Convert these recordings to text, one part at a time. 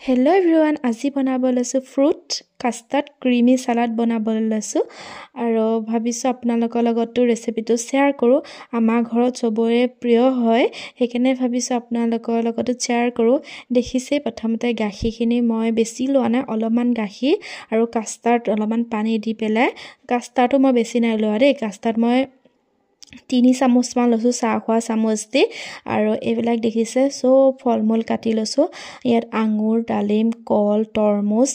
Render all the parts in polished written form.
Hello everyone, আজি বনাব লৈছো fruit custard creamy salad বনাবলৈ লৈছো আৰু ভাবিছো আপোনালোকৰ লগতো ৰেচিপিটো শেয়াৰ কৰো আমাৰ ঘৰত সবৰে প্ৰিয় হয় হেকেনে ভাবিছো আপোনালোকৰ লগতো শেয়াৰ কৰো দেখিছে প্ৰথমতে গাখীৰখিনি মই বেছি লোৱা নাই অলপমান গাখীৰ আৰু কাষ্টাৰ্ড অলপমান পানী দি পেলাই কাষ্টাৰ্ডটো মই বেছি নাই লোৱা দেই কাষ্টাৰ্ড মই 3 চামুচ মান লছো চাহ খোৱা চামুচ দি আৰু এবিলাক দেখিছে সব ফলমূল কাটি লছো ইয়াত আঙুৰ ডালিম কল তৰমুজ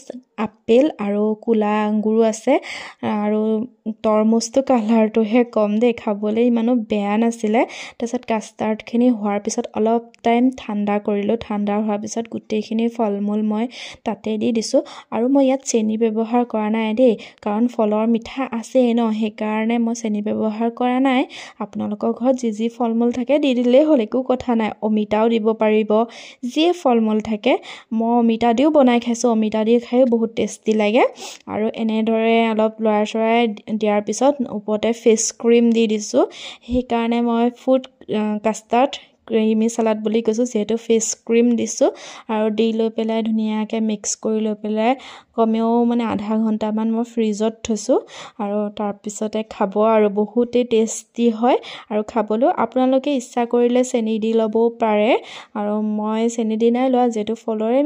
আপেল আৰু কুলা আঙুৰো আছে আৰু তৰমুজটো কালাৰটো হে কম দে খাবলৈ ইমানো বেয়া নাছিলে তাৰছত কাষ্টাৰ্ডখিনি হোৱাৰ পিছত অলপ টাইম ঠাণ্ডা কৰিলো ঠাণ্ডা হোৱাৰ পিছত গুটেইখিনি ফলমূল মই তাতে দি দিছো আৰু মই ইয়াত চেনি ব্যৱহাৰ কৰা নাই দেই কাৰণ ফলৰ মিঠা আছে ন হে কাৰণে মই চেনি ব্যৱহাৰ কৰা নাই আপোনালোকৰ ঘৰত যি ফলমূল থাকে দি দিলে হ'ল একো কথা নাই অমিতাও দিব পাৰিব যি ফলমূল থাকে মই অমিতা দিও বনাই খাইছো অমিতা দি খাই বহুত টেষ্টি লাগে আৰু এনেদৰে অলপ লৰাচৰাই দিয়াৰ পিছত ওপৰতে ফিশ ক্ৰীম দি দিছো হে কাৰণে মই ফুড কাষ্টাৰ্ড ক্ৰীমি সালাড বুলি কৈছো যেটো ফিশ ক্ৰীম দিছো আৰু দি লৈ পেলাই ধুনিয়াকে মিক্স কৰি লৈ পেলাই কমেও মানে আধা ঘন্টা মান মই ফ্ৰিজত থৈছো আৰু তাৰ পিছতে খাব আৰু বহুতে টেষ্টি হয় আৰু খাবলৈ আপোনালোকে ইচ্ছা কৰিলে চেনি দি লবও পাৰে আৰু মই চেনি দি নাই লোৱা যেটো ফলৰে